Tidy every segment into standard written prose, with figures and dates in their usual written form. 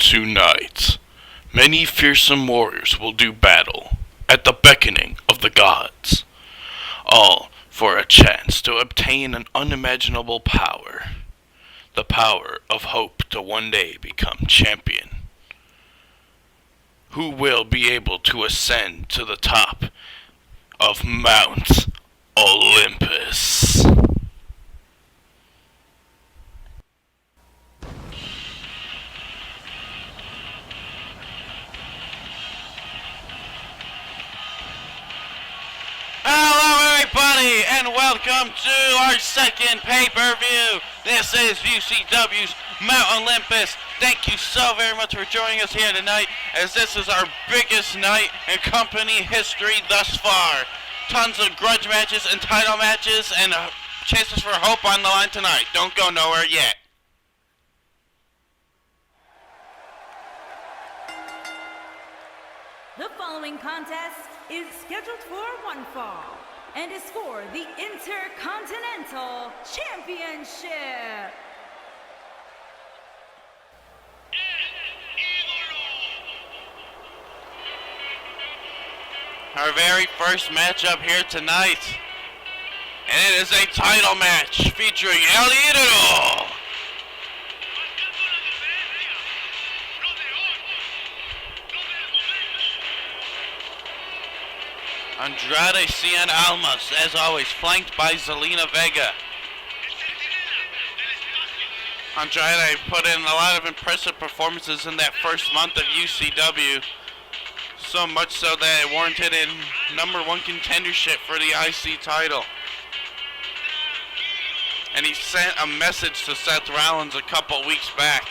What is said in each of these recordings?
Tonight, many fearsome warriors will do battle at the beckoning of the gods, all for a chance to obtain an unimaginable power, the power of hope to one day become champion. Who will be able to ascend to the top of Mount Olympus? Hello everybody, and welcome to our second pay-per-view. This is UCW's Mount Olympus. Thank you so very much for joining us here tonight, as this is our biggest night in company history thus far. Tons of grudge matches and title matches, and chances for hope on the line tonight. Don't go nowhere yet. The following contest is scheduled for one fall and is for the Intercontinental Championship. Our very first matchup here tonight, and it is a title match featuring El Idolo Andrade Cien Almas, as always, flanked by Zelina Vega. Andrade put in a lot of impressive performances in that first month of UCW, so much so that it warranted a #1 contendership for the IC title. And he sent a message to Seth Rollins a couple weeks back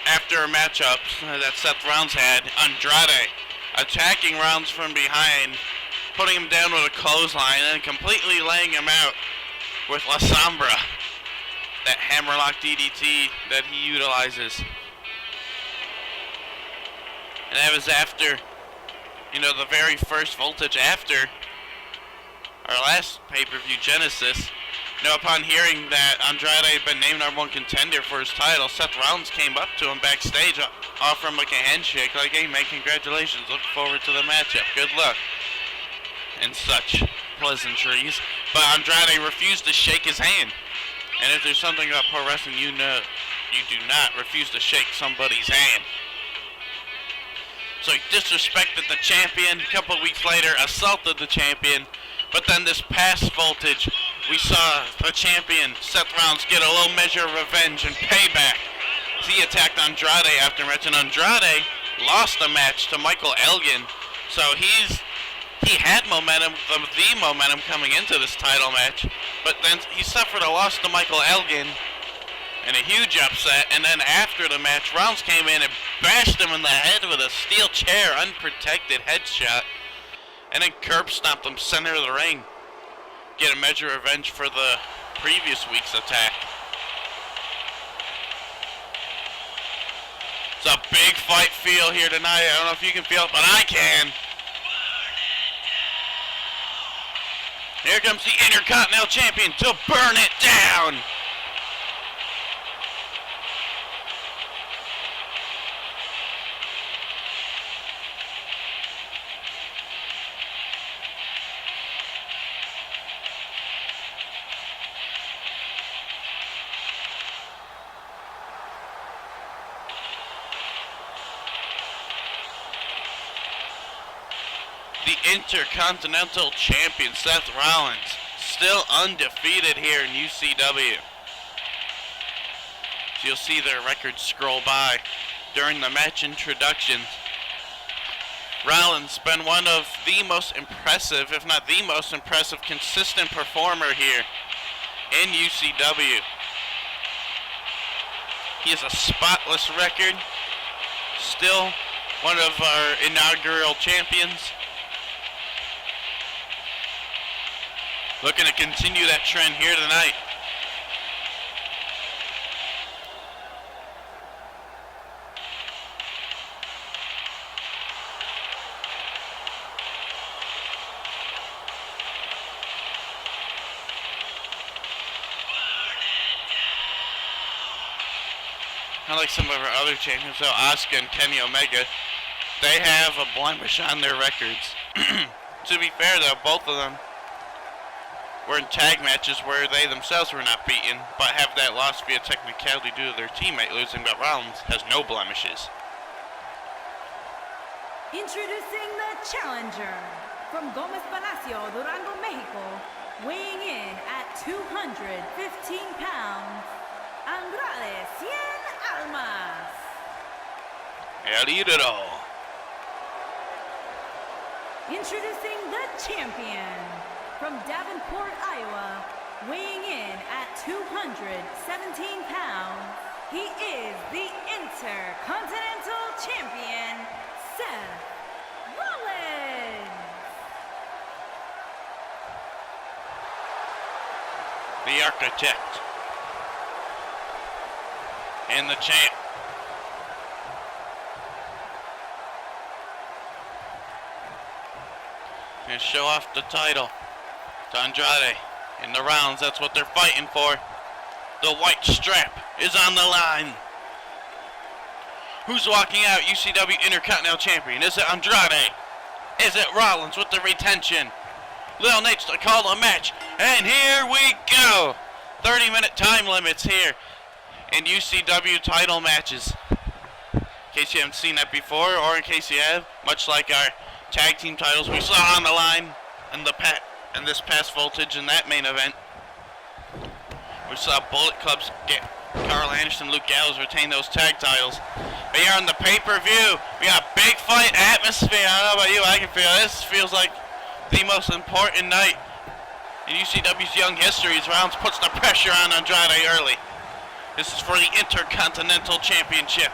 after a matchup that Seth Rollins had. Andrade attacking Rollins from behind, putting him down with a clothesline, and completely laying him out with La Sombra, that hammerlock DDT that he utilizes. And that was after, the very first Voltage after our last pay-per-view Genesis. Upon hearing that Andrade had been named #1 contender for his title, Seth Rollins came up to him backstage, offering him like a handshake, like, "Hey man, congratulations, look forward to the matchup, good luck," and such pleasantries. But Andrade refused to shake his hand. And if there's something about pro wrestling, you know, you do not refuse to shake somebody's hand. So he disrespected the champion. A couple of weeks later, assaulted the champion. But then this past Voltage, we saw the champion, Seth Rollins, get a little measure of revenge and payback. He attacked Andrade after a match, and Andrade lost the match to Michael Elgin. So he had momentum, the momentum coming into this title match, but then he suffered a loss to Michael Elgin in a huge upset, and then after the match, Rollins came in and bashed him in the head with a steel chair, unprotected headshot, and then curb stomped him center of the ring. Get a measure of revenge for the previous week's attack. It's a big fight feel here tonight. I don't know if you can feel it, but I can. Here comes the Intercontinental Champion to burn it down. The Intercontinental Champion, Seth Rollins, still undefeated here in UCW. So you'll see their records scroll by during the match introductions. Rollins has been one of the most impressive, if not the most impressive, consistent performer here in UCW. He has a spotless record, still one of our inaugural champions. Looking to continue that trend here tonight. Unlike some of our other champions, so Asuka and Kenny Omega, they have a blemish on their records. To be fair though, both of them were in tag matches where they themselves were not beaten, but have that loss via technicality due to their teammate losing, but Rollins has no blemishes. Introducing the challenger from Gomez Palacio, Durango, Mexico, weighing in at 215 pounds, Andrade Cien Almas. El Ídolo. Introducing the champion from Davenport, Iowa, weighing in at 217 pounds, he is the Intercontinental Champion, Seth Rollins. The Architect. And the champ. And show off the title to Andrade. In the rounds, that's what they're fighting for. The white strap is on the line. Who's walking out UCW Intercontinental Champion? Is it Andrade? Is it Rollins with the retention? Lil Nate's to call the match. And here we go. 30-minute time limits here in UCW title matches. In case you haven't seen that before, or in case you have, much like our tag team titles we saw on the line in this past voltage in that main event. We saw Bullet Club's get Carl Anderson, Luke Gallows retain those tag titles. But here on the pay-per-view, we got big fight atmosphere. I don't know about you, I can feel this. Feels like the most important night in UCW's young history. As Rollins puts the pressure on Andrade early. This is for the Intercontinental Championship.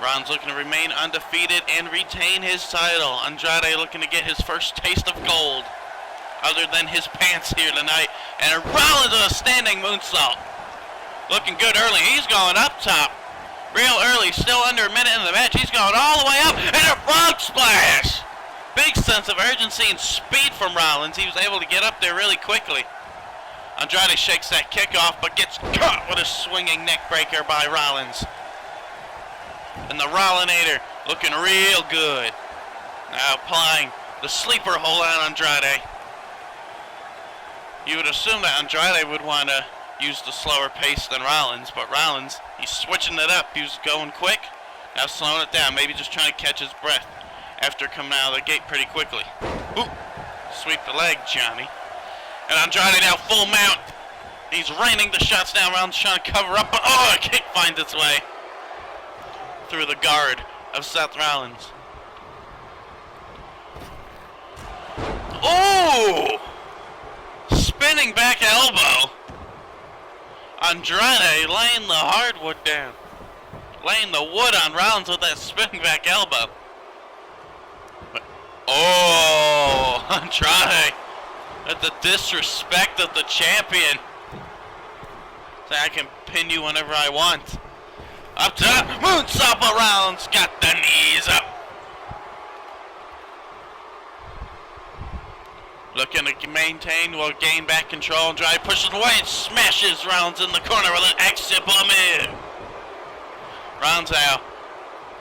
Rollins looking to remain undefeated and retain his title. Andrade looking to get his first taste of gold, other than his pants here tonight. And Rollins with a standing moonsault. Looking good early. He's going up top. Real early, still under a minute in the match. He's going all the way up, and a frog splash. Big sense of urgency and speed from Rollins. He was able to get up there really quickly. Andrade shakes that kick off, but gets caught with a swinging neck breaker by Rollins. And the Rollinator looking real good. Now applying the sleeper hold on Andrade. You would assume that Andrade would want to use the slower pace than Rollins, but Rollins, he's switching it up. He was going quick, now slowing it down, maybe just trying to catch his breath after coming out of the gate pretty quickly. Ooh, sweep the leg, Johnny. And Andrade now full mount. He's raining the shots down. Rollins trying to cover up, but oh, a kick finds its way through the guard of Seth Rollins. Oh! Spinning back elbow. Andrade laying the hardwood down. Laying the wood on Rollins with that spinning back elbow. But, oh, Andrade at the disrespect of the champion. So I can pin you whenever I want. Up top, moonsault, but Rollins got the knees up. Looking to maintain, will gain back control. Andrade pushes away and smashes Rollins in the corner with an exit bomb. Rollins out.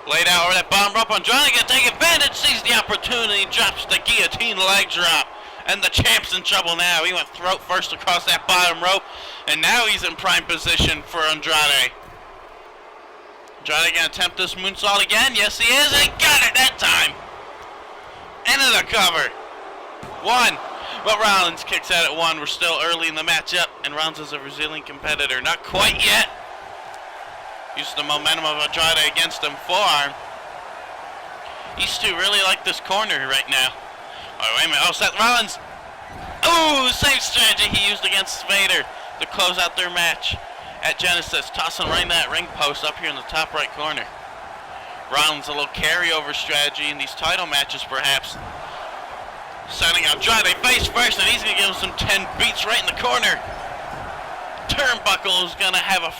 Laid out over that bottom rope. Andrade gonna take advantage, sees the opportunity, drops the guillotine leg drop. And the champ's in trouble now. He went throat first across that bottom rope. And now he's in prime position for Andrade. Andrade gonna attempt this moonsault again. Yes, he is. And he got it that time. Into the cover. One. But Rollins kicks out at one. We're still early in the matchup. And Rollins is a resilient competitor. Not quite yet. Used the momentum of Andrade against him. Forearm. These two really like this corner right now. Oh, wait a minute. Oh, Seth Rollins. Ooh, same strategy he used against Vader to close out their match at Genesis. Tossing right in that ring post up here in the top right corner. Rollins a little carryover strategy in these title matches, perhaps. Setting Andrade face first, and he's going to give him some 10 beats right in the corner. Turnbuckle is going to have a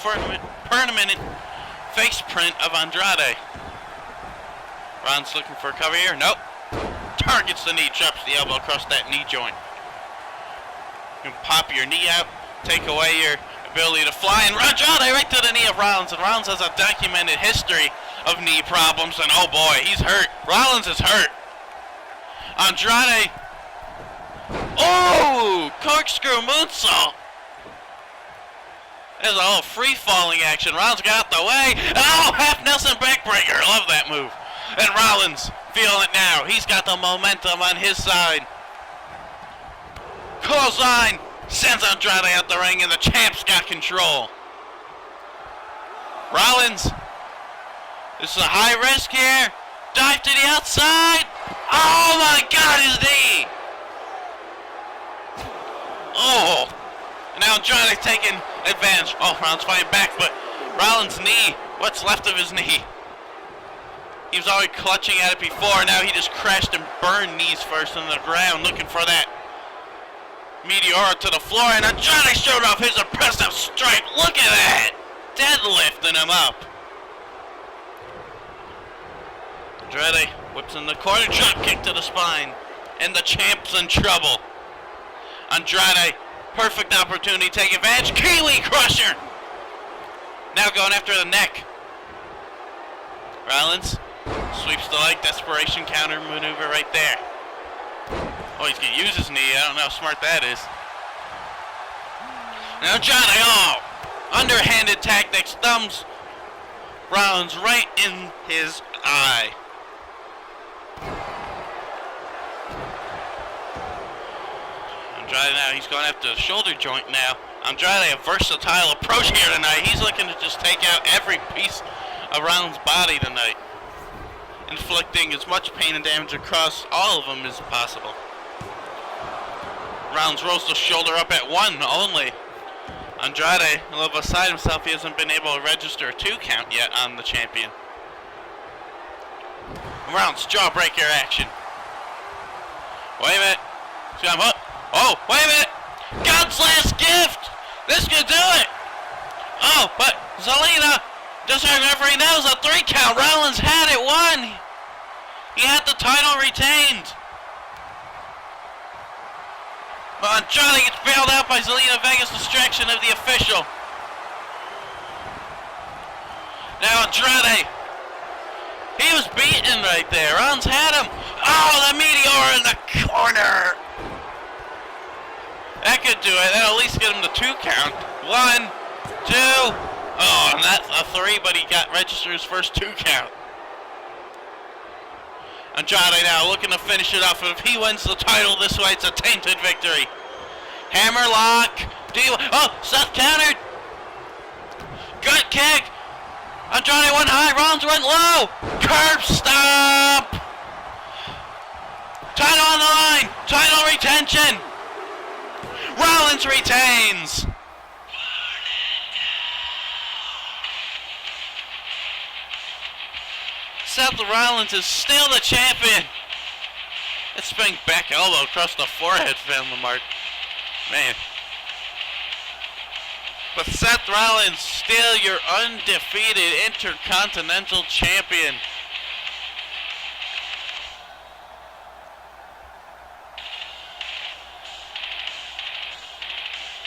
permanent face print of Andrade. Rollins looking for a cover here. Nope. Targets the knee, drops the elbow across that knee joint. You can pop your knee out, take away your ability to fly, and Andrade right to the knee of Rollins, and Rollins has a documented history of knee problems, and oh boy, he's hurt. Rollins is hurt. Andrade, oh, corkscrew moonsault. There's a whole free-falling action. Rollins got out the way, and oh, half Nelson backbreaker. Love that move. And Rollins feeling it now. He's got the momentum on his side. Clothesline sends Andrade out the ring, and the champ's got control. Rollins, this is a high risk here. Dive to the outside. Oh my God, his knee. Oh, and now Andrade's taking advantage. Oh, Rollins fighting back, but Rollins' knee, what's left of his knee? He was already clutching at it before. Now he just crashed and burned knees first on the ground, looking for that meteor to the floor, and Andrade showed off his impressive strike. Look at that! Deadlifting him up. Andrade whips in the corner, drop kick to the spine, and the champ's in trouble. Andrade, perfect opportunity to take advantage. Kiwi crusher! Now going after the neck. Rollins sweeps the leg, desperation counter maneuver right there. Oh, he's gonna use his knee. I don't know how smart that is. Now Andrade, oh, underhanded tactics, thumbs Rollins right in his eye. Andrade now, he's going after the shoulder joint now. Andrade, a versatile approach here tonight. He's looking to just take out every piece of Rollins' body tonight, inflicting as much pain and damage across all of them as possible. Rollins rolls the shoulder up at one only. Andrade, a little beside himself, he hasn't been able to register a 2 count yet on the champion. Rollins, jawbreaker action. Wait a minute. He's got him up. Oh, wait a minute. God's last gift. This could do it. Oh, but Zelina, just so everybody knows, a 3 count. Rollins had it won. He had the title retained. But Andrade gets bailed out by Zelina Vega's distraction of the official. Now Andrade, he was beaten right there. Rollins had him. Oh, the meteor in the corner. That could do it. That'll at least get him the 2 count. 1, 2. Oh, and that's a 3, but he got registered his first 2 count. Andrade now looking to finish it off. If he wins the title this way, it's a tainted victory. Hammerlock. Oh, Seth countered. Gut kick. Andrade went high. Rollins went low. Curb stomp. Title on the line. Title retention. Rollins retains. Seth Rollins is still the champion. It's spinning back elbow across the forehead, family mark. Man. But Seth Rollins, still your undefeated Intercontinental Champion.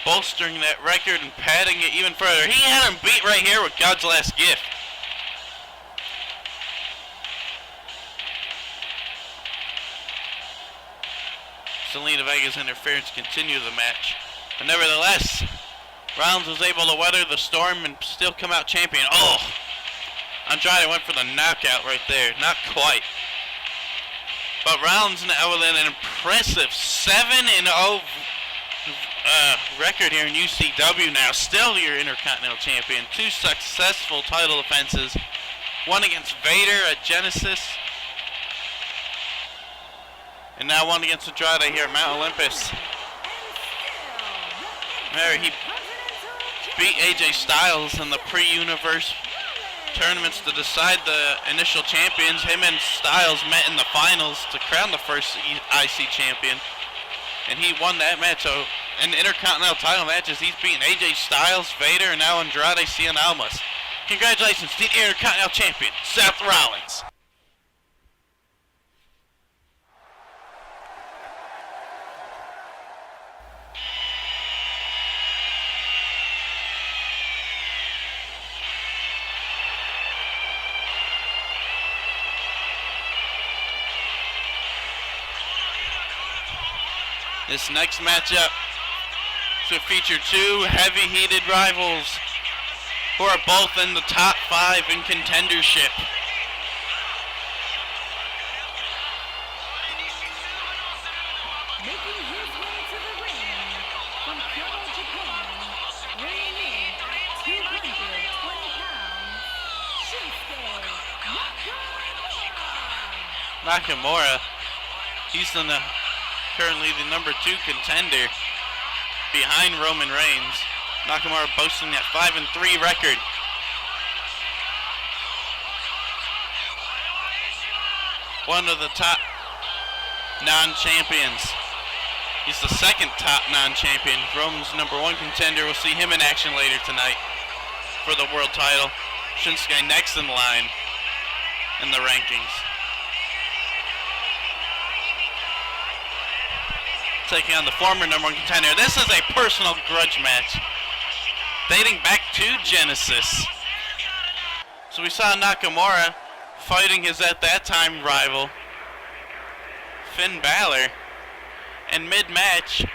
Bolstering that record and padding it even further. He had him beat right here with God's last gift. Zelina Vega's interference continued the match. But nevertheless, Rollins was able to weather the storm and still come out champion. Oh! Andrade went for the knockout right there. Not quite. But Rollins now with an impressive 7-0 record here in UCW now. Still your Intercontinental Champion. 2 successful title defenses. One against Vader at Genesis. And now one against Andrade here at Mount Olympus. There he beat AJ Styles in the pre-universe tournaments to decide the initial champions. Him and Styles met in the finals to crown the first IC champion. And he won that match. So in the Intercontinental title matches, he's beaten AJ Styles, Vader, and now Andrade Cien Almas. Congratulations to the Intercontinental champion, Seth Rollins. This next matchup should feature two heavy-heated rivals who are both in the top 5 in contendership. Making his way to the ring from Kyoto, Japan, weighing in at 220 pounds, Shinsuke Nakamura. He's currently the number 2 contender behind Roman Reigns. Nakamura boasting that 5-3 record. One of the top non-champions. He's the second top non-champion. Roman's number 1 contender. We'll see him in action later tonight for the world title. Shinsuke next in line in the rankings. Taking on the former number 1 contender. This is a personal grudge match dating back to Genesis. So we saw Nakamura fighting his at that time rival Finn Balor, and mid-match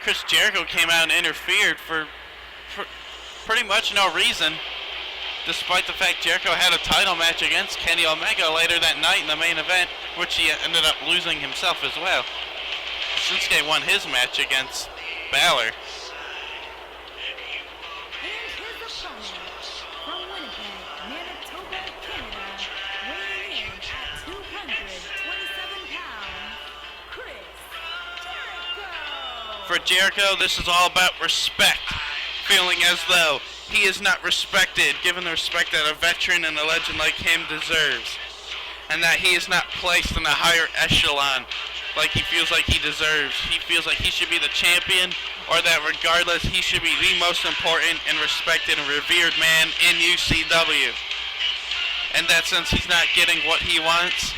Chris Jericho came out and interfered for pretty much no reason, despite the fact Jericho had a title match against Kenny Omega later that night in the main event, which he ended up losing himself as well. Shinsuke won his match against Balor. and his opponent from Winnipeg, Manitoba, Canada, weighing in at 227 pounds, Chris Jericho. For Jericho, this is all about respect, feeling as though he is not respected, given the respect that a veteran and a legend like him deserves, and that he is not placed in a higher echelon like he feels like he deserves. He feels like he should be the champion, or that regardless, he should be the most important and respected and revered man in UCW. And that since he's not getting what he wants,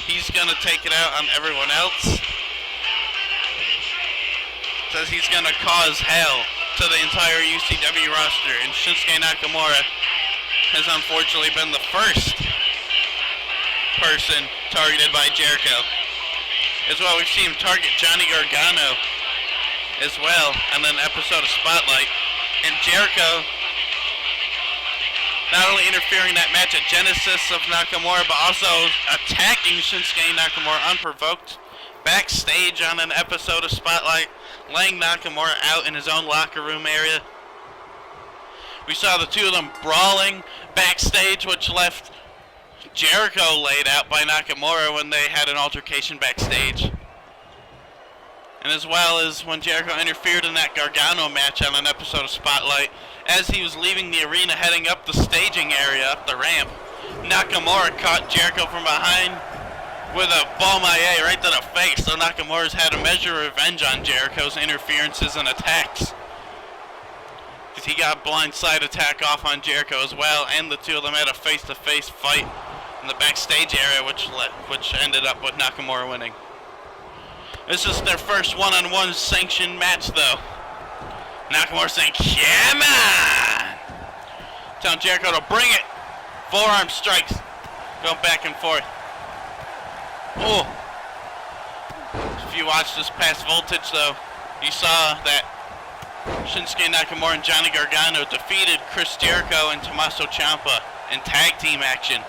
he's gonna take it out on everyone else. Says he's gonna cause hell to the entire UCW roster, and Shinsuke Nakamura has unfortunately been the first person targeted by Jericho. As well, we've seen him target Johnny Gargano as well on an episode of Spotlight. And Jericho not only interfering in that match at Genesis of Nakamura, but also attacking Shinsuke Nakamura unprovoked backstage on an episode of Spotlight, laying Nakamura out in his own locker room area. We saw the two of them brawling backstage, which left Jericho laid out by Nakamura when they had an altercation backstage. And as well as when Jericho interfered in that Gargano match on an episode of Spotlight, as he was leaving the arena heading up the staging area, up the ramp, Nakamura caught Jericho from behind with a Ball-My-Ay right to the face. So Nakamura's had a measure of revenge on Jericho's interferences and attacks, because he got a blindside attack off on Jericho as well, and the two of them had a face-to-face fight in the backstage area, which ended up with Nakamura winning. This is their first one-on-one sanctioned match, though. Nakamura saying, "Come on!" Telling Jericho to bring it. Forearm strikes, going back and forth. Oh! If you watched this past Voltage, though, you saw that Shinsuke Nakamura and Johnny Gargano defeated Chris Jericho and Tommaso Ciampa in tag team action.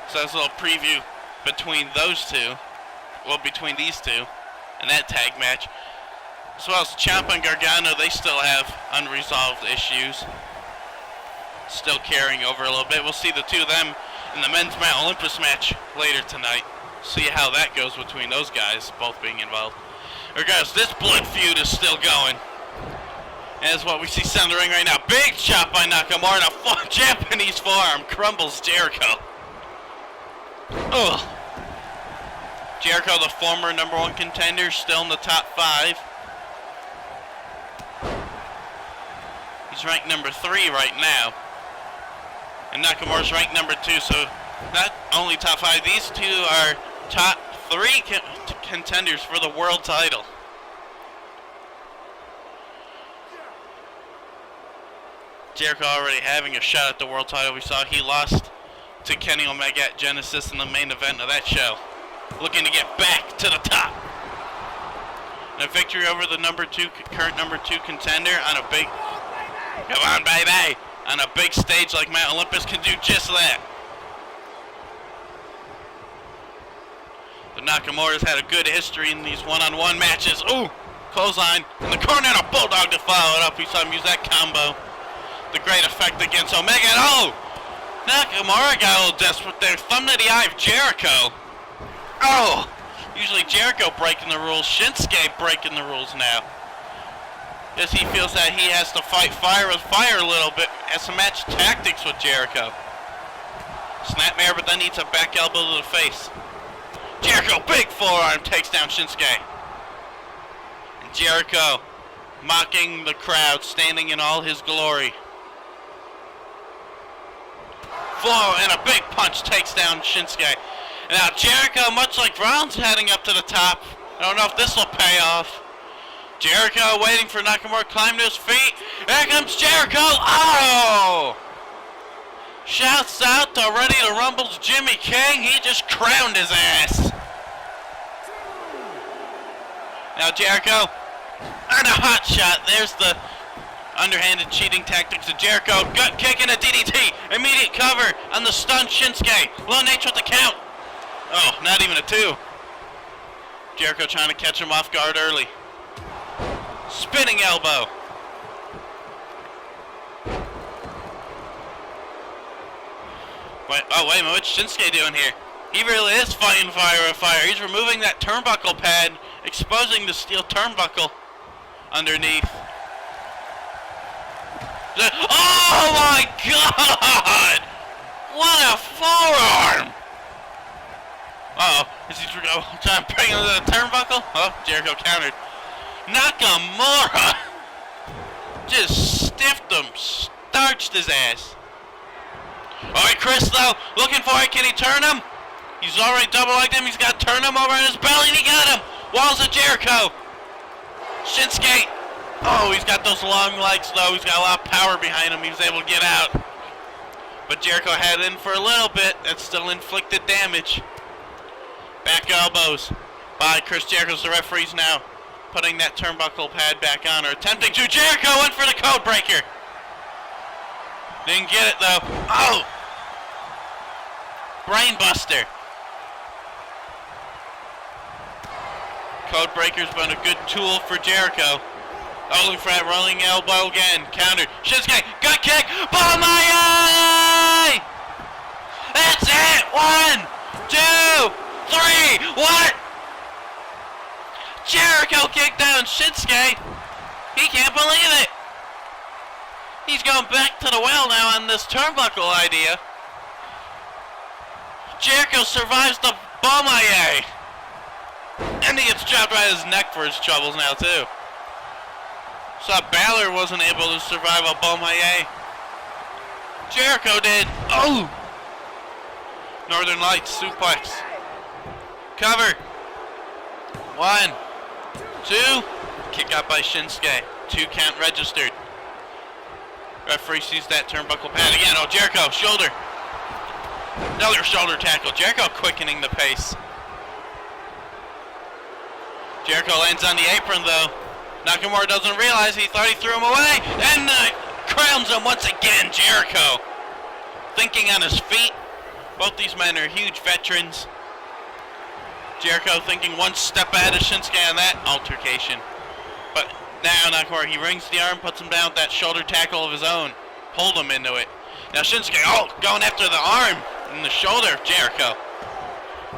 So that's a little preview between those two, well, between these two, and that tag match. As well as Ciampa and Gargano, they still have unresolved issues, still carrying over a little bit. We'll see the two of them in the men's Mount Olympus match later tonight. See how that goes between those guys, both being involved. Regardless, this blood feud is still going. As what we see center the ring right now. Big chop by Nakamura, and a Japanese forearm crumbles Jericho. Ugh. Jericho, the former number 1 contender, still in the top 5. He's ranked number 3 right now. And Nakamura's ranked number 2, so not only top 5, these two are top 3 contenders for the world title. Jericho already having a shot at the world title. We saw he lost to Kenny Omega at Genesis in the main event of that show. Looking to get back to the top. A victory over the current number two contender on a big, come on baby, on a big stage like Mount Olympus can do just that. The Nakamura's had a good history in these one-on-one matches. Ooh, clothesline in the corner and a bulldog to follow it up. We saw him use that combo. The great effect against Omega. And oh, Nakamura got a little desperate there. Thumb to the eye of Jericho. Oh, usually Jericho breaking the rules. Shinsuke breaking the rules now. Guess he feels that he has to fight fire with fire a little bit. Has some match tactics with Jericho. Snapmare, but then needs a back elbow to the face. Jericho, big forearm, takes down Shinsuke. And Jericho mocking the crowd, standing in all his glory. Flow and a big punch takes down Shinsuke. And now Jericho, much like Rollins, heading up to the top. I don't know if this will pay off. Jericho waiting for Nakamura to climb to his feet. Here comes Jericho. Oh! Shouts out to Ready to Rumble's Jimmy King. He just crowned his ass. Now Jericho and a hot shot. There's the underhanded cheating tactics of Jericho. Gut kick and a DDT. Immediate cover on the stunned Shinsuke. Low nature with the count. Oh, not even a 2. Jericho trying to catch him off guard early. Spinning elbow. Wait a minute, what's Shinsuke doing here? He really is fighting fire with fire. He's removing that turnbuckle pad, exposing the steel turnbuckle underneath. Oh my God! What a forearm! Uh-oh, is he trying to bring him to the turnbuckle? Oh, Jericho countered. Nakamura just stiffed him, starched his ass. Alright, Chris, though, looking for it. Can he turn him? He's already double-legged him. He's got to turn him over in his belly, and he got him. Walls of Jericho. Shinsuke. Oh, he's got those long legs, though. He's got a lot of power behind him. He was able to get out. But Jericho had it in for a little bit. That still inflicted damage. Back elbows by Chris Jericho. The referee's now putting that turnbuckle pad back on, or attempting to. Jericho went for the code breaker. Didn't get it, though. Oh! Brainbuster. Code breaker's been a good tool for Jericho. Oh, looking for that rolling elbow again. Countered. Shinsuke, gut kick. Bomaye! That's it! 1, 2, 3. What? Jericho kicked down Shinsuke. He can't believe it. He's going back to the well now on this turnbuckle idea. Jericho survives the Bomaye. And he gets dropped right in his neck for his troubles now, too. So Balor wasn't able to survive a Bomaye. Jericho did. Oh! Northern Lights suplex. Cover. 1, 2. Kick out by Shinsuke. 2 count registered. Referee sees that turnbuckle pad again. Oh, Jericho, shoulder. Another shoulder tackle. Jericho quickening the pace. Jericho lands on the apron, though. Nakamura doesn't realize he thought he threw him away. And crowns him once again, Jericho. Thinking on his feet. Both these men are huge veterans. Jericho thinking one step ahead of Shinsuke on that altercation. But now Nakamura, he rings the arm, puts him down with that shoulder tackle of his own. Pulled him into it. Now Shinsuke, going after the arm and the shoulder of Jericho.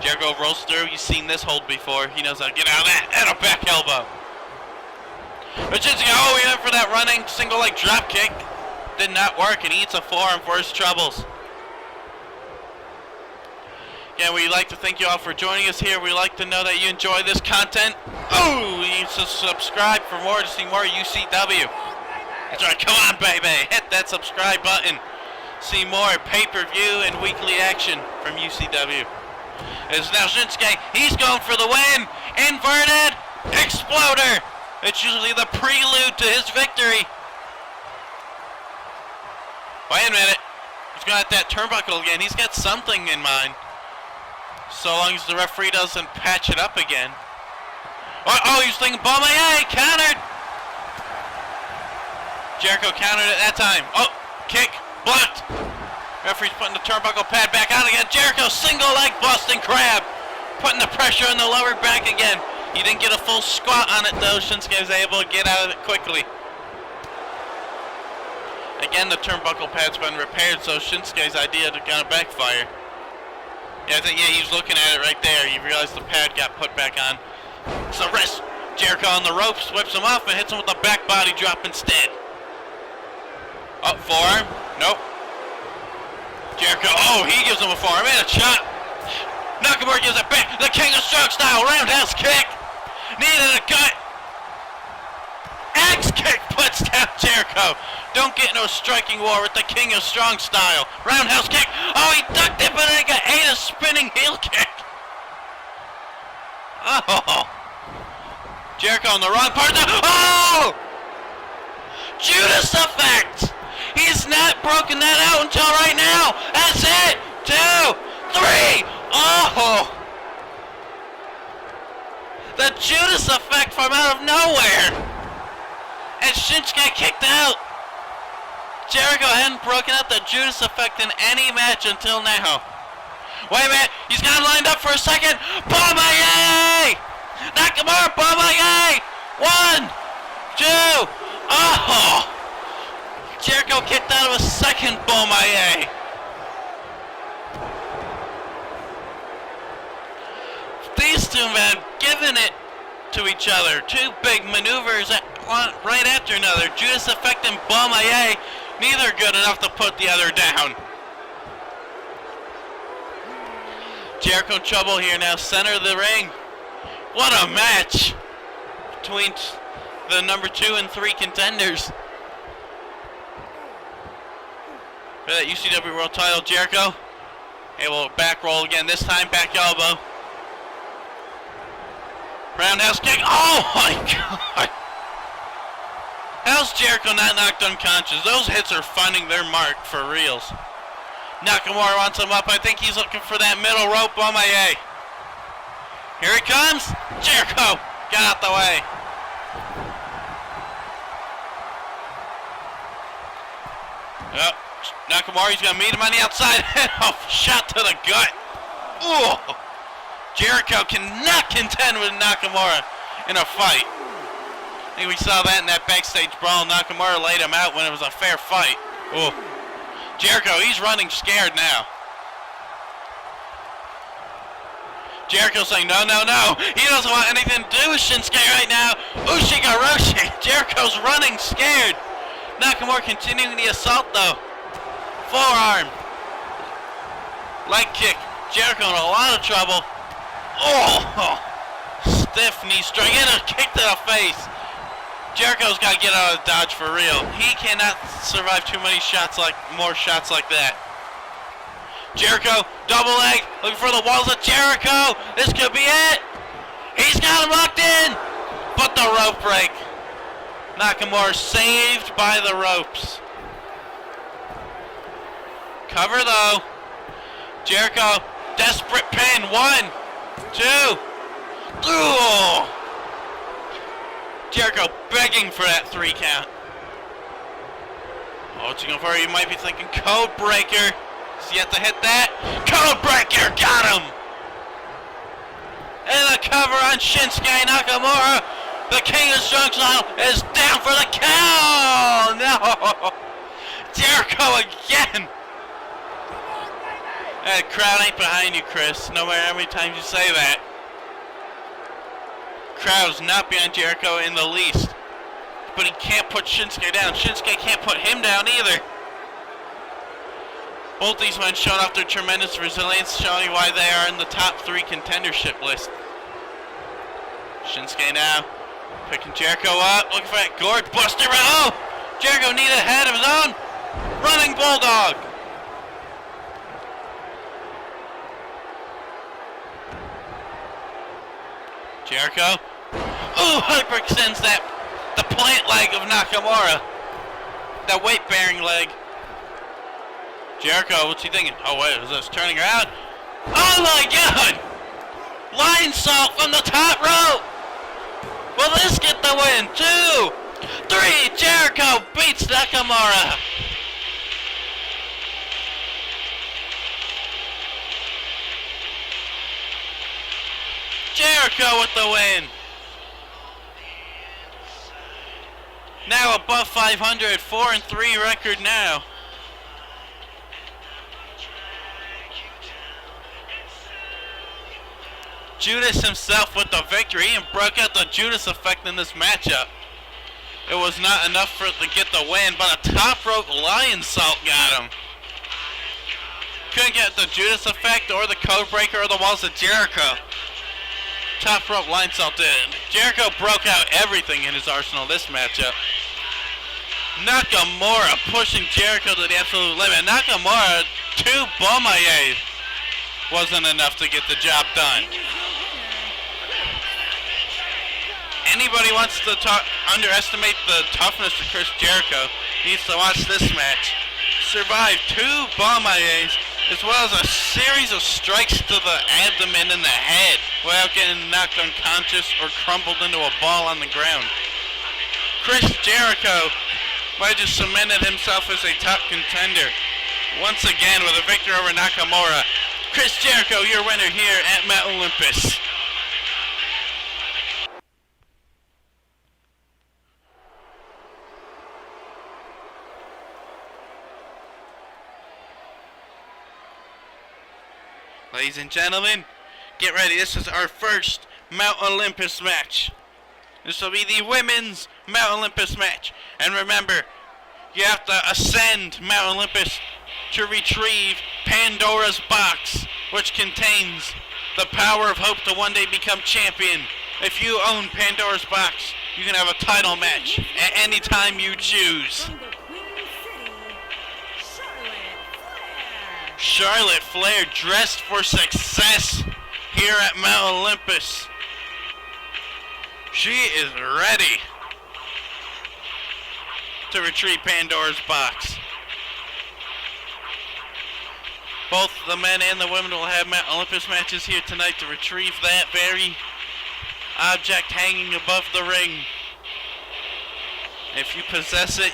Jericho rolls through. He's seen this hold before. He knows how to get out of that. And a back elbow. But Shinsuke, he went for that running single leg drop kick. Did not work, and he eats a forearm for his troubles. Again, we'd like to thank you all for joining us here. We'd like to know that you enjoy this content. Oh, you need to subscribe for more to see more UCW. That's right, come on, baby. Hit that subscribe button. See more pay-per-view and weekly action from UCW. It's now Shinsuke. He's going for the win. Inverted Exploder. It's usually the prelude to his victory. Wait a minute. He's going at that turnbuckle again. He's got something in mind. So long as the referee doesn't patch it up again. Oh, he was thinking Bomaye, countered. Jericho countered it that time. Oh, kick, blocked. Referee's putting the turnbuckle pad back on again. Jericho single leg busting crab. Putting the pressure on the lower back again. He didn't get a full squat on it though. Shinsuke was able to get out of it quickly. Again, the turnbuckle pad's been repaired, so Shinsuke's idea to kind of backfire. Yeah, I think he was looking at it right there. He realized the pad got put back on. So wrist. Jericho on the ropes, whips him off and hits him with a back body drop instead. Oh, forearm. Nope. Jericho, oh, he gives him a forearm and a chop. Nakamura gives it back. The King of Stroke style roundhouse kick. Needed a gut. Axe kick puts down Jericho. Don't get into a striking war with the King of Strong style. Roundhouse kick. Oh, he ducked it, but then got ate a spinning heel kick. Oh. Jericho on the wrong part. Oh! Judas effect. He's not broken that out until right now. That's it. 2, 3. Oh! The Judas effect from out of nowhere. And Shinsuke kicked out. Jericho hadn't broken out the Judas effect in any match until now. Wait a minute. He's got him lined up for a second. Bomaye! Nakamura, Bomaye! 1, 2. Oh! Jericho kicked out of a second Bomaye. These two men giving it to each other. Two big maneuvers right after another. Judas effect and Bomaye. Neither good enough to put the other down. Jericho in trouble here now. Center of the ring. What a match between the number 2 and 3 contenders. For that UCW World Title, Jericho able to back roll again. This time back elbow. Roundhouse kick. Oh my God! How's Jericho not knocked unconscious? Those hits are finding their mark for reals. Nakamura wants him up. I think he's looking for that middle rope. Bomaye. Here he comes. Jericho got out the way. Yep. Nakamura, he's going to meet him on the outside. Oh, shot to the gut. Ooh. Jericho cannot contend with Nakamura in a fight. I think we saw that in that backstage brawl. Nakamura laid him out when it was a fair fight. Ooh. Jericho, he's running scared now. Jericho's saying, no, no, no. He doesn't want anything to do with Shinsuke right now. Ushigoroshi. Jericho's running scared. Nakamura continuing the assault, though. Forearm. Leg kick. Jericho in a lot of trouble. Oh. Stiff knee strike and a kick to the face. Jericho's got to get out of Dodge for real. He cannot survive too many shots more shots like that. Jericho, double leg, looking for the walls of Jericho. This could be it. He's got him locked in. But the rope break. Nakamura saved by the ropes. Cover though. Jericho, desperate pin. 1, 2. Ooh. Jericho begging for that 3 count. Oh, what's he going for? You might be thinking code breaker. He's yet to hit that. Code breaker, got him. And the cover on Shinsuke Nakamura. The King of Strong Style is down for the count. No. Jericho again. That crowd ain't behind you, Chris. No matter how many times you say that. Crowd is not behind Jericho in the least. But he can't put Shinsuke down. Shinsuke can't put him down either. Both these men showing off their tremendous resilience, showing why they are in the top 3 contendership list. Shinsuke now picking Jericho up, looking for that gourd buster. Oh! Jericho needed a head of his own. Running Bulldog. Jericho. Ooh, hyperextends the plant leg of Nakamura. That weight-bearing leg. Jericho, what's he thinking? Oh, wait, is this turning around? Oh, my God! Lion salt from the top rope! Will this get the win? 2, 3, Jericho beats Nakamura. Jericho with the win. Now above 500, 4-3 record now. Judas himself with the victory and broke out the Judas effect in this matchup. It was not enough for it to get the win, but a top rope lion salt got him. Couldn't get the Judas effect or the code breaker or the walls of Jericho. Top rope lion salt did. Jericho broke out everything in his arsenal this matchup. Nakamura pushing Jericho to the absolute limit. Nakamura, 2 Bomaye wasn't enough to get the job done. Anybody wants to underestimate the toughness of Chris Jericho needs to watch this match. Survived 2 Bomayes as well as a series of strikes to the abdomen and the head without getting knocked unconscious or crumbled into a ball on the ground. Chris Jericho might have just cemented himself as a top contender once again with a victory over Nakamura. Chris Jericho, your winner here at Mount Olympus. Ladies and gentlemen, get ready. This is our first Mount Olympus match. This will be the women's Mount Olympus match. And remember, you have to ascend Mount Olympus to retrieve Pandora's box, which contains the power of hope to one day become champion. If you own Pandora's box, you can have a title match at any time you choose. From the Queen City, Charlotte Flair. Charlotte Flair dressed for success here at Mount Olympus. She is ready to retrieve Pandora's box. Both the men and the women will have Mount Olympus matches here tonight to retrieve that very object hanging above the ring. If you possess it,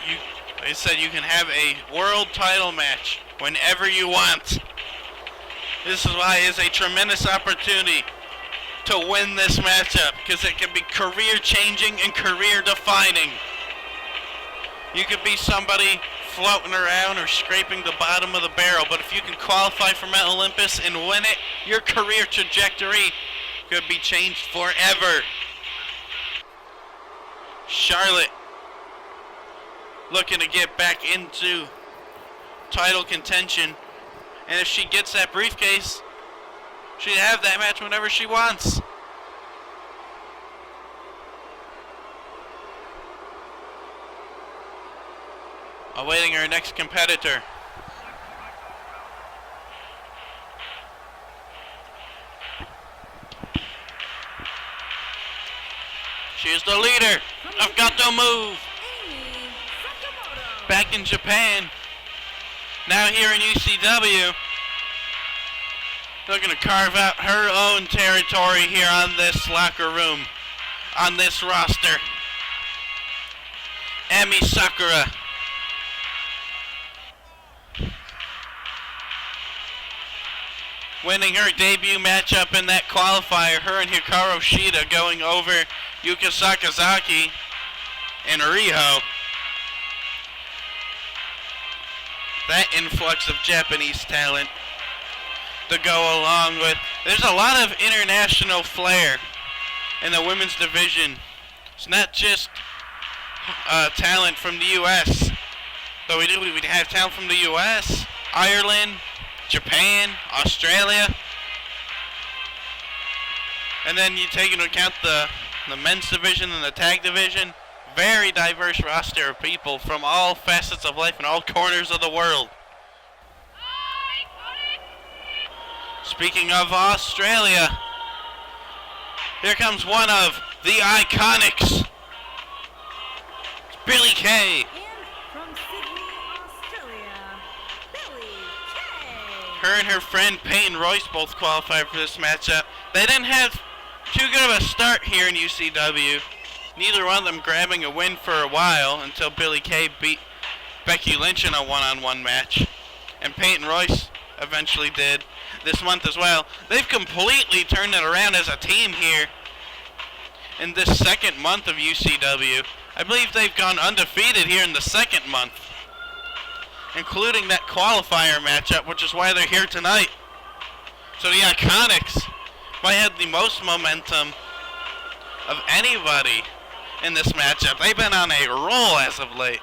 like I said, you can have a world title match whenever you want. This is why it is a tremendous opportunity to win this matchup, because it can be career changing and career defining. You could be somebody floating around or scraping the bottom of the barrel, but if you can qualify for Mount Olympus and win it, your career trajectory could be changed forever. Charlotte looking to get back into title contention, and if she gets that briefcase, she'd have that match whenever she wants. Awaiting her next competitor. She's the leader. I've got to move. Back in Japan. Now here in UCW. Looking to carve out her own territory here on this locker room, on this roster. Emi Sakura. Winning her debut matchup in that qualifier, her and Hikaru Shida going over Yuka Sakazaki and Riho. That influx of Japanese talent to go along with. There's a lot of international flair in the women's division. It's not just talent from the U.S. So we have talent from the U.S., Ireland, Japan, Australia. And then you take into account the men's division and the tag division. Very diverse roster of people from all facets of life and all corners of the world. Speaking of Australia, here comes one of the Iconics. It's Billy Kay. And from Sydney, Australia, Billy Kay. Her and her friend Peyton Royce both qualified for this matchup. They didn't have too good of a start here in UCW. neither one of them grabbing a win for a while until Billie Kay beat Becky Lynch in a one-on-one match. And Peyton Royce eventually did this month as well. They've completely turned it around as a team here in this second month of UCW. I believe they've gone undefeated here in the second month, including that qualifier matchup, which is why they're here tonight. So the Iconics might have the most momentum of anybody in this matchup. They've been on a roll as of late.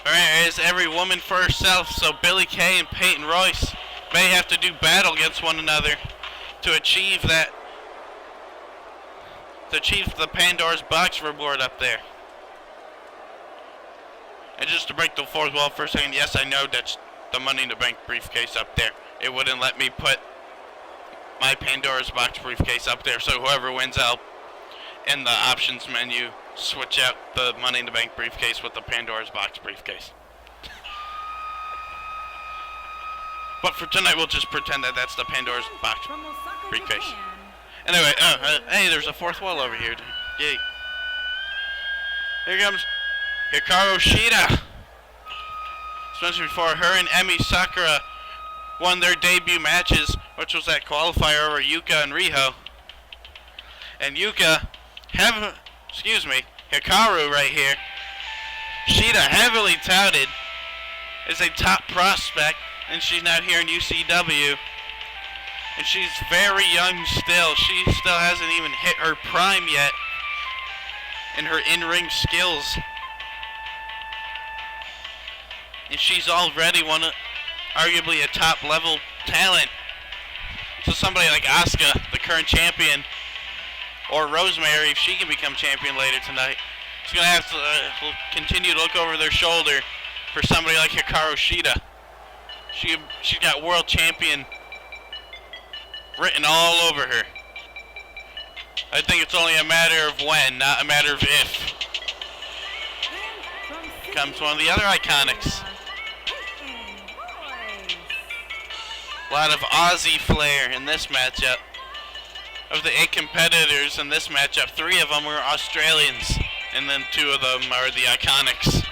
Alright, is every woman for herself, so Billie Kay and Peyton Royce may have to do battle against one another to achieve that, to achieve the Pandora's Box reward up there. And just to break the fourth wall for a second, yes, I know that's the Money in the Bank briefcase up there. It wouldn't let me put my Pandora's Box briefcase up there, so whoever wins out in the options menu, switch out the Money in the Bank briefcase with the Pandora's Box briefcase. But for tonight, we'll just pretend that that's the Pandora's Box briefcase. Anyway, hey, there's a fourth wall over here. Yay. Here comes Hikaru Shida. Especially before her and Emi Sakura won their debut matches, which was that qualifier over Yuka and Riho. And Yuka, Hikaru right here, Shida heavily touted as a top prospect, and she's not here in UCW. And she's very young still. She still hasn't even hit her prime yet in her in-ring skills. And she's already arguably a top-level talent. So somebody like Asuka, the current champion, or Rosemary, if she can become champion later tonight, is going to have to continue to look over their shoulder for somebody like Hikaru Shida. She's got world champion written all over her. I think it's only a matter of when, not a matter of if. Comes one of the other Iconics. A lot of Aussie flair in this matchup. Of the 8 competitors in this matchup, 3 of them were Australians, and then 2 of them are the Iconics.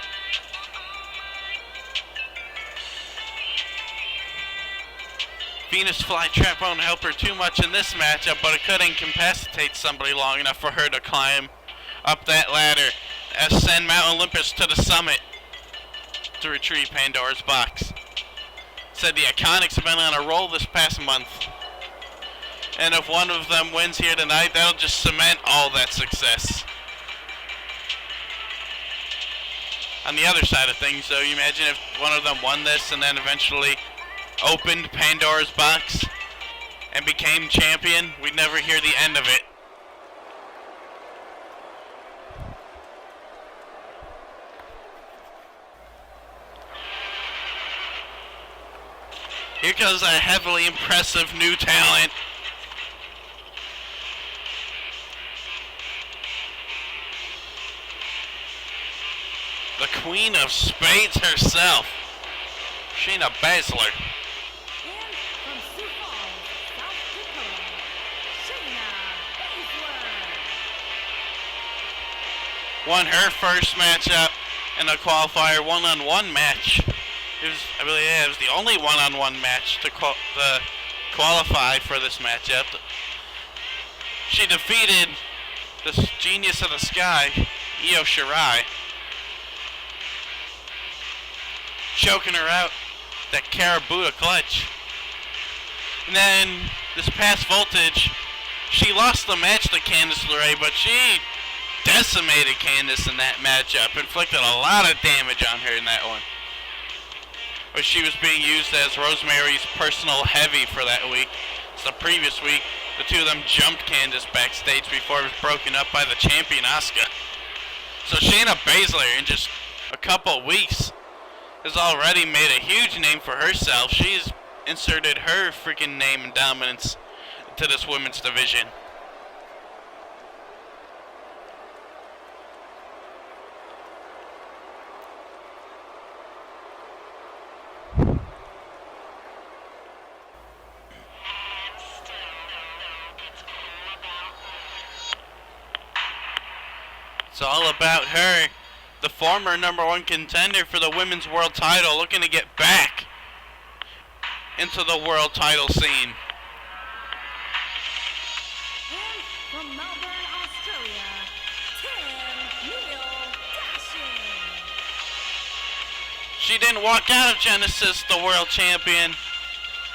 Venus Flytrap won't help her too much in this matchup, but it could incapacitate somebody long enough for her to climb up that ladder, ascend Mount Olympus to the summit to retrieve Pandora's Box. Said the Iconics have been on a roll this past month. And if one of them wins here tonight, that'll just cement all that success. On the other side of things, though, you imagine if one of them won this and then eventually opened Pandora's Box and became champion, we'd never hear the end of it. Here comes a heavily impressive new talent. The Queen of Spades herself, Shayna Baszler. And from Sioux Falls, South Dakota, Shayna Baszler. Won her first matchup in a qualifier one-on-one match. I believe it was the only one-on-one match to qualify for this matchup. She defeated this genius of the sky, Io Shirai, choking her out, that Karabuta clutch. And then this past Voltage, she lost the match to Candice LeRae, but she decimated Candice in that matchup, inflicted a lot of damage on her in that one. But she was being used as Rosemary's personal heavy for that week. So the previous week, the two of them jumped Candice backstage before it was broken up by the champion Asuka. So Shayna Baszler, in just a couple weeks, has already made a huge name for herself. She's inserted her freaking name and dominance to this women's division. It's all about her, the former #1 contender for the women's world title, looking to get back into the world title scene. And from Melbourne, Australia, Dashing. She didn't walk out of Genesis the world champion,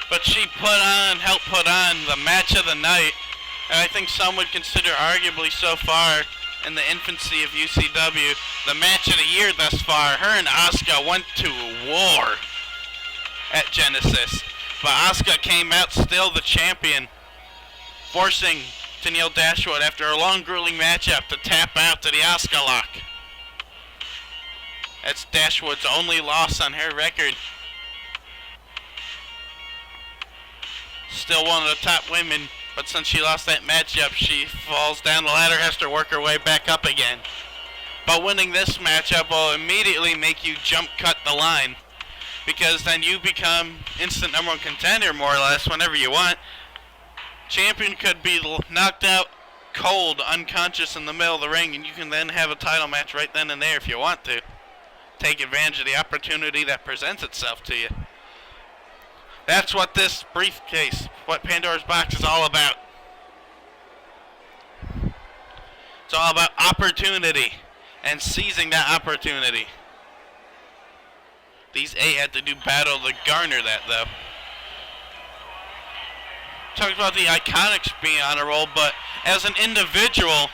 but she helped put on the match of the night, and I think some would consider arguably so far in the infancy of UCW, the match of the year thus far. Her and Asuka went to war at Genesis, but Asuka came out still the champion, forcing Tenille Dashwood after a long grueling matchup to tap out to the Asuka lock. That's Dashwood's only loss on her record. Still one of the top women, but since she lost that matchup, she falls down the ladder, has to work her way back up again. But winning this matchup will immediately make you jump cut the line, because then you become instant #1 contender more or less whenever you want. Champion could be knocked out cold, unconscious in the middle of the ring, and you can then have a title match right then and there if you want to. Take advantage of the opportunity that presents itself to you. That's what this briefcase, what Pandora's box is all about. It's all about opportunity and seizing that opportunity. These 8 had to do battle to garner that, though. Talked about the Iconics being on a roll, but as an individual,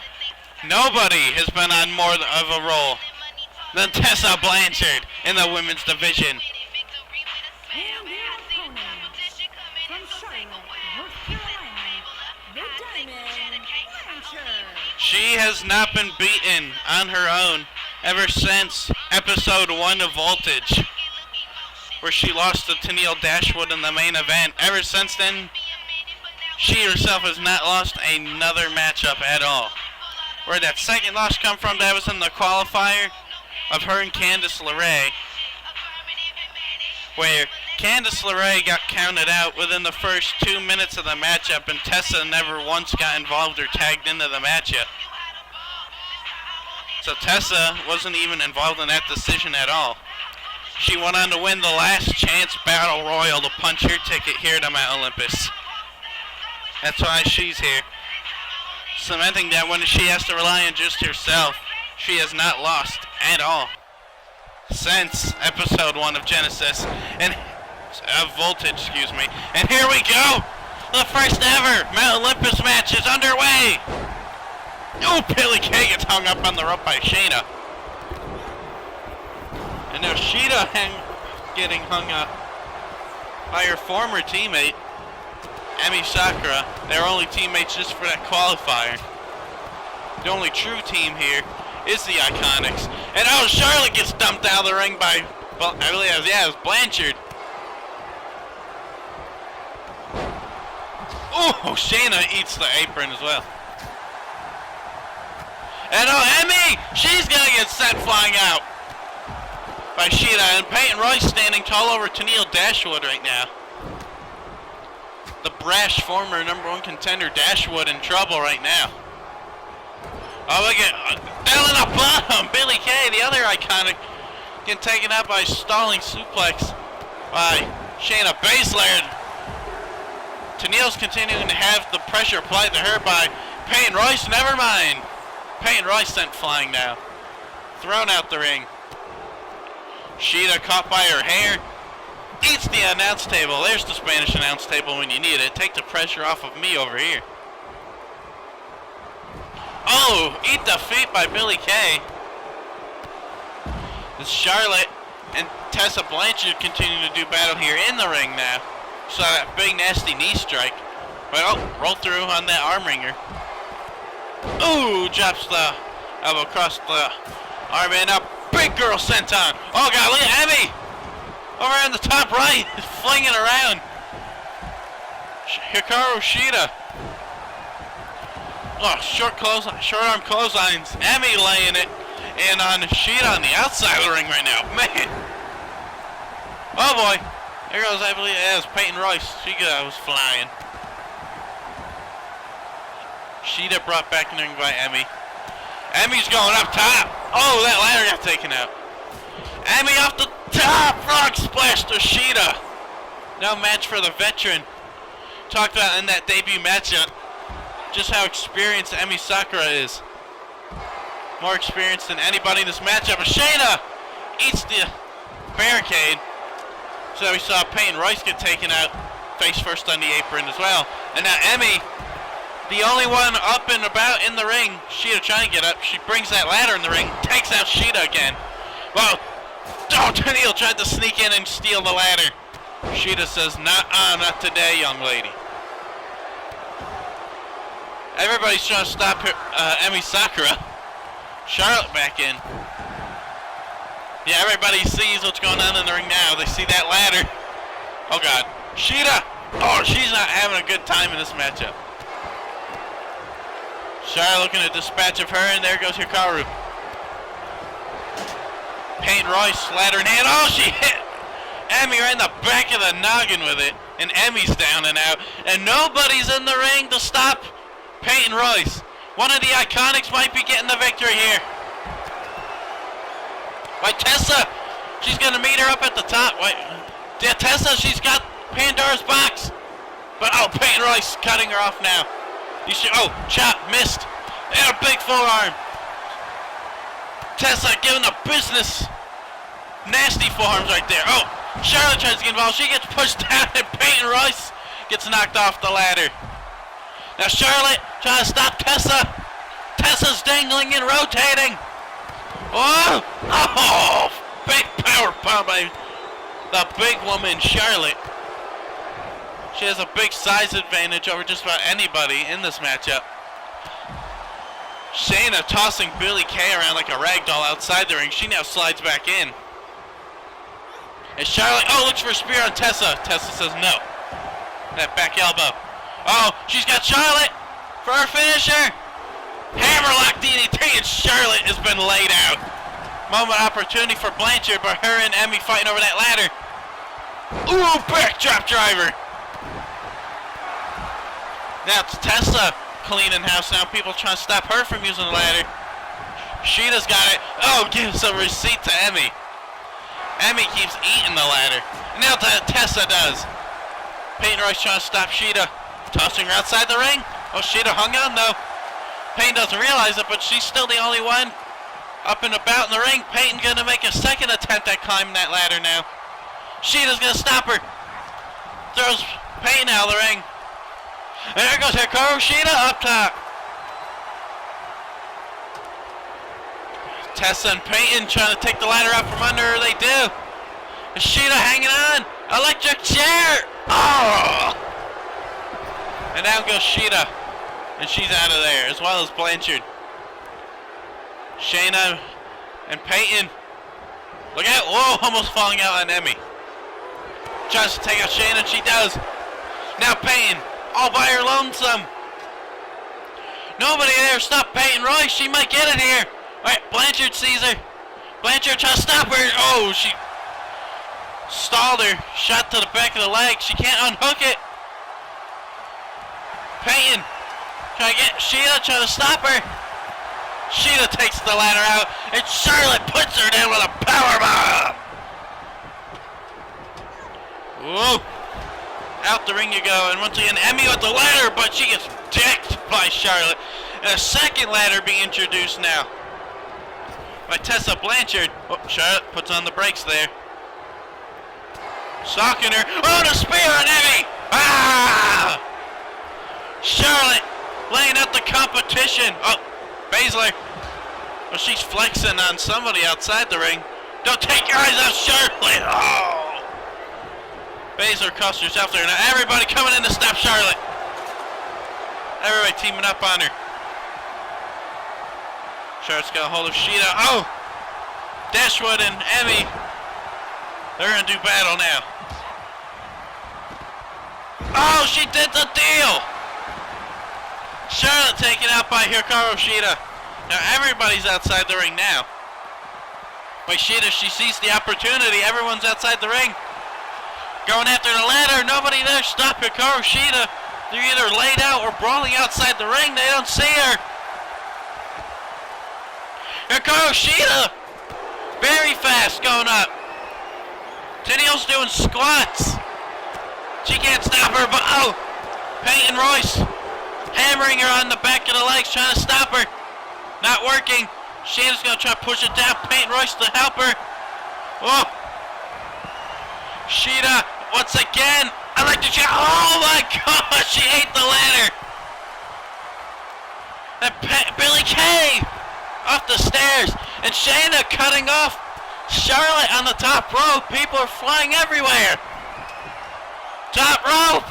nobody has been on more of a roll than Tessa Blanchard in the women's division. And their opponent, from Charlotte, North Carolina, the Diamond Blanchard. She has not been beaten on her own ever since episode 1 of Voltage, where she lost to Tenille Dashwood in the main event. Ever since then, she herself has not lost another matchup at all. Where did that second loss come from? That was in the qualifier of her and Candice LeRae, where Candice LeRae got counted out within the first 2 minutes of the matchup, and Tessa never once got involved or tagged into the matchup. So Tessa wasn't even involved in that decision at all. She went on to win the last chance battle royal to punch her ticket here to Mount Olympus. That's why she's here, cementing that when she has to rely on just herself, she has not lost at all since episode 1 of Genesis and Voltage, excuse me. And here we go, the first ever Mount Olympus match is underway. Oh, Billy Kay gets hung up on the rope by Shayna, and now Shida getting hung up by her former teammate Emi Sakura. They're only teammates just for that qualifier. The only true team here is the Iconics. And oh, Charlotte gets dumped out of the ring by, well, I believe it was Blanchard. Oh, Shayna eats the apron as well. And oh, Emi, she's gonna get sent flying out by Shida. And Peyton Royce standing tall over Tenille Dashwood right now. The brash former #1 contender Dashwood in trouble right now. Oh, look at down on the bottom, Billy Kay, the other Iconic, getting taken out by stalling suplex by Shayna Baszler. Tenille's continuing to have the pressure applied to her by Peyton Royce. Never mind. Peyton Royce sent flying now, thrown out the ring. Shida caught by her hair. Eats the announce table. There's the Spanish announce table when you need it. Take the pressure off of me over here. Oh, eat the feet by Billy Kay. It's Charlotte and Tessa Blanchard continue to do battle here in the ring now. Saw that big nasty knee strike. But oh, roll through on that arm wringer. Ooh, drops the elbow across the arm and a big girl senton. Oh God, look at Emi. Over in the top right, flinging around. Hikaru Shida. Oh, short arm clotheslines. Emi laying it in on Shida on the outside of the ring right now. Man. Oh boy. There goes, I believe it is Peyton Royce. She goes flying. Shida brought back in the ring by Emi. Emi's going up top. Oh, that ladder got taken out. Emi off the top. Frog splash to Shida. No match for the veteran. Talked about in that debut matchup just how experienced Emi Sakura is. More experienced than anybody in this matchup. And Shayna eats the barricade. So we saw Peyton Royce get taken out face first on the apron as well. And now Emi, the only one up and about in the ring. Shida trying to get up. She brings that ladder in the ring. Takes out Shida again. Well, Daniel tried to sneak in and steal the ladder. Shida says, not today, young lady. Everybody's trying to stop her, Emi Sakura. Charlotte back in. Yeah, everybody sees what's going on in the ring now. They see that ladder. Oh, God. Shida! Oh, she's not having a good time in this matchup. Charlotte looking at dispatch of her, and there goes Hikaru. Peyton Royce, ladder in hand. Oh, she hit Emi right in the back of the noggin with it. And Emi's down and out. And nobody's in the ring to stop Peyton Royce. One of the Iconics might be getting the victory here. Wait, Tessa, she's going to meet her up at the top. Wait, yeah, Tessa, she's got Pandora's box. But, oh, Peyton Royce cutting her off now. Oh, chop, missed. And a big forearm. Tessa giving the business. Nasty forearms right there. Oh, Charlotte tries to get involved. She gets pushed down and Peyton Royce gets knocked off the ladder. Now Charlotte trying to stop Tessa. Tessa's dangling and rotating. Oh, big power bomb by the big woman, Charlotte. She has a big size advantage over just about anybody in this matchup. Shayna tossing Billie Kay around like a rag doll outside the ring. She now slides back in. And Charlotte, looks for a spear on Tessa. Tessa says no. That back elbow. Oh, she's got Charlotte for her finisher. Hammerlock DDT, and Charlotte has been laid out. Moment opportunity for Blanchard, but her and Emi fighting over that ladder. Ooh, backdrop driver. Now it's Tessa cleaning house now. People trying to stop her from using the ladder. Shida's got it. Oh, gives a receipt to Emi. Emi keeps eating the ladder. Now Tessa does. Peyton Royce trying to stop Shida. Tossing her outside the ring. Oh, Shida hung on though. Peyton doesn't realize it, but she's still the only one up and about in the ring. Peyton gonna make a second attempt at climbing that ladder now. Shida's gonna stop her. Throws Peyton out of the ring. And there goes Hikaru Shida up top. Tessa and Peyton trying to take the ladder out from under her. They do. And Shida hanging on. Electric chair. Oh! And down goes Shida. And she's out of there, as well as Blanchard. Shayna and Peyton. Look out. Whoa, almost falling out on Emi. Tries to take out Shayna, and she does. Now Peyton, all by her lonesome. Nobody there. Stop Peyton Royce. She might get it here. All right, Blanchard sees her. Blanchard tries to stop her. Oh, she stalled her. Shot to the back of the leg. She can't unhook it. Peyton trying to get Shida, trying to stop her. Shida takes the ladder out, and Charlotte puts her down with a powerbomb. Whoa. Out the ring you go, and once again, Emi with the ladder, but she gets decked by Charlotte. And a second ladder being introduced now by Tessa Blanchard. Oh, Charlotte puts on the brakes there. Stalking her. Oh, the spear on Emi! Ah! Charlotte laying out the competition. Oh, Baszler. Well, she's flexing on somebody outside the ring. Don't take your eyes off Charlotte. Oh! Baszler costs herself there. Now everybody coming in to stop Charlotte. Everybody teaming up on her. Charlotte's got a hold of Shida. Oh! Dashwood and Emi. They're going to do battle now. Oh, she did the deal! Charlotte taken out by Hikaru Shida. Now everybody's outside the ring now. By Shida, she sees the opportunity. Everyone's outside the ring. Going after the ladder. Nobody there. Stop Hikaru Shida. They're either laid out or brawling outside the ring. They don't see her. Hikaru Shida! Very fast going up. Tennille's doing squats. She can't stop her, but oh! Peyton Royce hammering her on the back of the legs, trying to stop her. Not working. Shayna's gonna try to push it down. Peyton Royce to help her. Whoa! Shida, once again. I like to check. Oh my God! She ate the ladder. And Billy Kay off the stairs, and Shayna cutting off Charlotte on the top rope. People are flying everywhere. Top rope.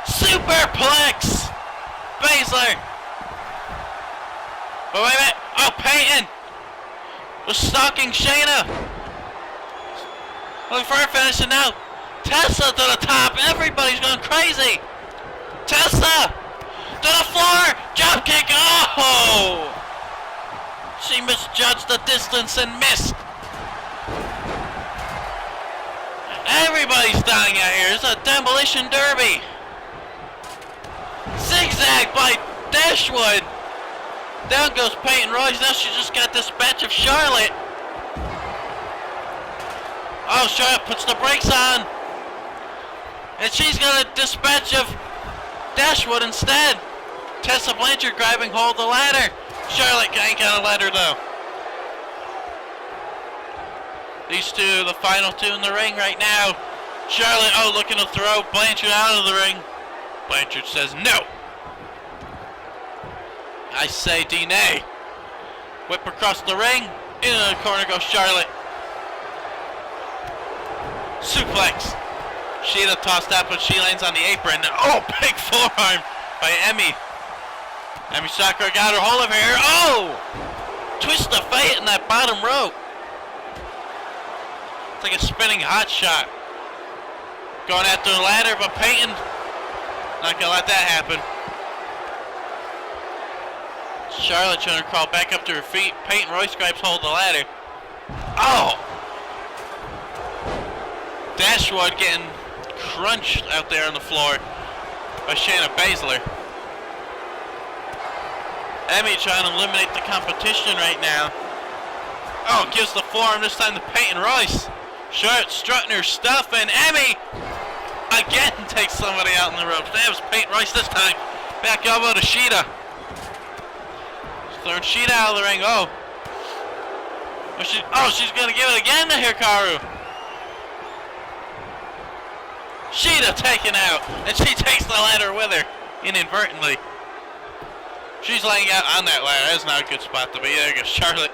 Superplex. Baszler. But wait a minute. Oh, Peyton was stalking Shayna. Looking for her finishing now. Tessa to the top. Everybody's going crazy. Tessa to the floor. Drop kick. Oh! She misjudged the distance and missed. Everybody's dying out here. It's a demolition derby. Zigzag by Dashwood. Down goes Peyton Royce. Now she just got dispatch of Charlotte. Oh, Charlotte puts the brakes on. And she's got a dispatch of Dashwood instead. Tessa Blanchard grabbing hold of the ladder. Charlotte ain't got a ladder though. These two, the final two in the ring right now. Charlotte, oh, looking to throw Blanchard out of the ring. Blanchard says no. I say D-nay. Whip across the ring. Into the corner goes Charlotte. Suplex. Shida tossed out, but she lands on the apron. Oh, big forearm by Emmy. Emmy Sakura got her hold of her. Oh! Twist of fate in that bottom rope. It's like a spinning hot shot. Going after the ladder, but Peyton not gonna let that happen. Charlotte trying to crawl back up to her feet. Peyton Royce grabs hold of the ladder. Oh! Dashwood getting crunched out there on the floor by Shayna Baszler. Emmy trying to eliminate the competition right now. Oh, gives the forearm this time to Peyton Royce. Charlotte strutting her stuff, and Emmy again takes somebody out in the ropes. Stabs Peyton Royce this time. Back elbow to Shida. Throwing Shida out of the ring. Oh. She's going to give it again to Hikaru. Shida taken out, and she takes the ladder with her inadvertently. She's laying out on that ladder. That's not a good spot to be. There goes Charlotte.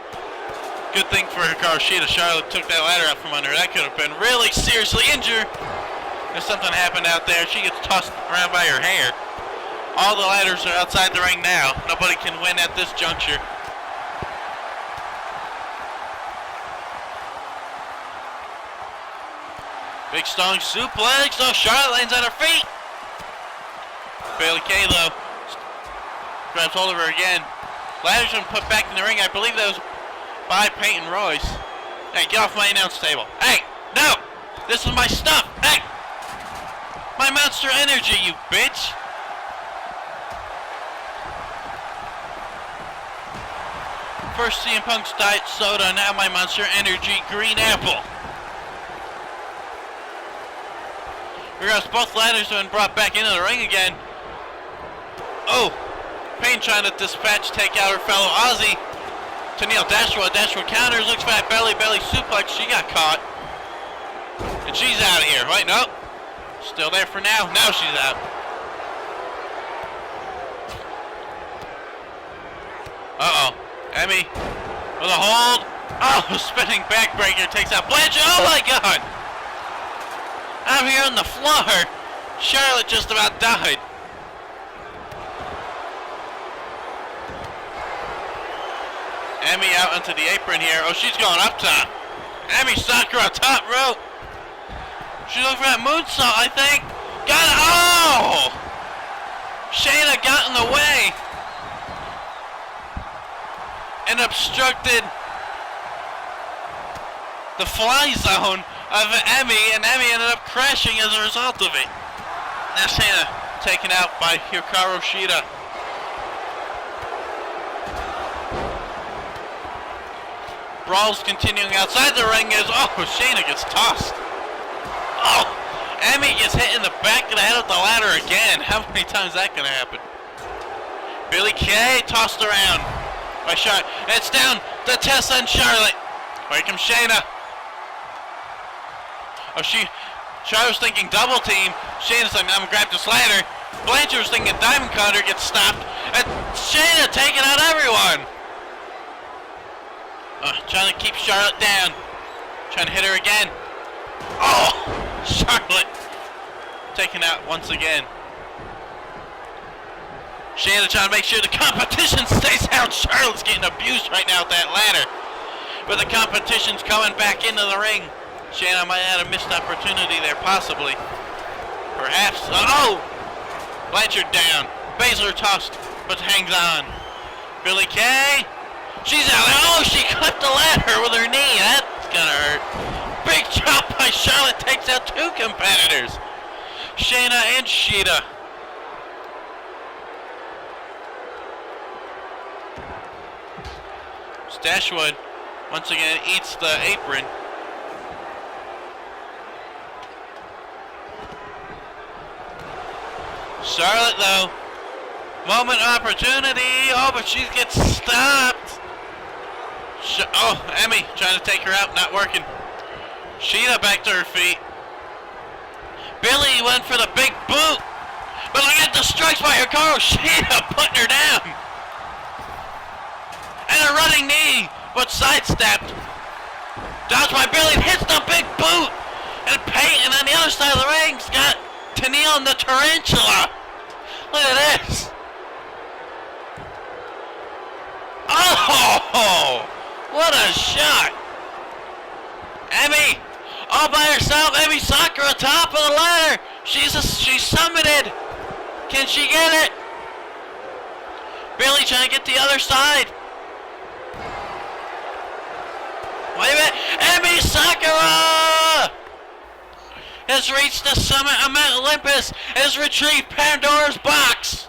Good thing for Hikaru Shida. Charlotte took that ladder out from under her. That could have been really seriously injured if something happened out there. She gets tossed around by her hair. All the ladders are outside the ring now. Nobody can win at this juncture. Big strong suplex. Oh, Charlotte lands on her feet. Bailey Kay, though, grabs hold of her again. Ladder's been put back in the ring. I believe that was by Peyton Royce. Hey, get off my announce table. Hey, no! This is my stuff. Hey! My Monster Energy, you bitch! First CM Punk's Diet Soda, now my Monster Energy Green Apple. Regardless, both ladders have been brought back into the ring again. Oh! Payne trying to dispatch, take out her fellow Aussie. Tennille Dashwood counters, looks for that belly suplex. She got caught. And she's out of here. Wait, no. Still there for now. Now she's out. Uh-oh. Emmy with a hold. Oh, spinning backbreaker takes out Blanchard. Oh my God. I'm here on the floor. Charlotte just about died. Emmy out onto the apron here. Oh, she's going up top. Emmy Sakura top rope. She's looking for that moonsault, I think. Got it. Oh! Shayna got in the way and obstructed the fly zone of Emmy, and Emmy ended up crashing as a result of it. Now Shayna taken out by Hikaru Shida. Brawl's continuing outside the ring as, Shayna gets tossed. Oh, Emmy gets hit in the back of the head with the ladder again. How many times is that going to happen? Billie Kay tossed around by Charlotte. It's down to Tessa and Charlotte. Here comes Shayna. Charlotte was thinking double team. Shayna's like, I'm going to grab this ladder. Blanchard was thinking diamond cutter, gets stopped. And Shayna taking out everyone. Trying to keep Charlotte down. Trying to hit her again. Oh, Charlotte taken out once again. Shayna trying to make sure the competition stays out. Charlotte's getting abused right now with that ladder. But the competition's coming back into the ring. Shayna might have had a missed opportunity there, possibly. Perhaps. Oh! Blanchard down. Baszler tossed, but hangs on. Billie Kay. She's out there. Oh, she clipped the ladder with her knee. That's gonna hurt. Big chop by Charlotte takes out two competitors. Shayna and Shida. Dashwood once again eats the apron. Charlotte though, moment of opportunity. Oh, but she gets stopped. Emmy trying to take her out, not working. Shida back to her feet. Billie went for the big boot, but look at the strikes by Hikaru. Shida putting her down. And a running knee, but sidestepped. Dodged by Billie, hits the big boot. And Peyton on the other side of the ring's got Tenille and the Tarantula. Look at this. Oh, what a shot. Emmy, all by herself. Emmy Sakura, top of the ladder. She's summited. Can she get it? Billie trying to get the other side. Wait a minute. Emmy Sakura has reached the summit of Mount Olympus, has retrieved Pandora's box.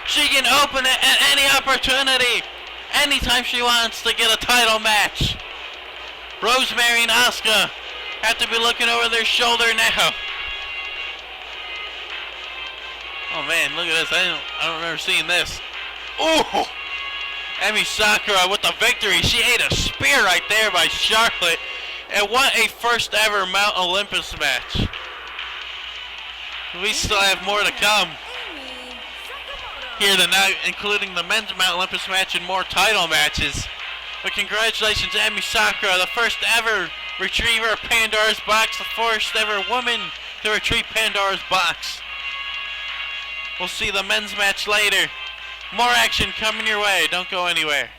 She can open it at any opportunity, anytime she wants to get a title match. Rosemary and Asuka have to be looking over their shoulder now. Oh man, look at this. I don't remember seeing this. Ooh! Emmy Sakura with the victory. She ate a spear right there by Charlotte. And what a first ever Mount Olympus match. We still have more to come here tonight, including the men's Mount Olympus match and more title matches. But congratulations to Emmy Sakura, the first ever retriever of Pandora's box, the first ever woman to retrieve Pandora's box. We'll see the men's match later. More action coming your way. Don't go anywhere.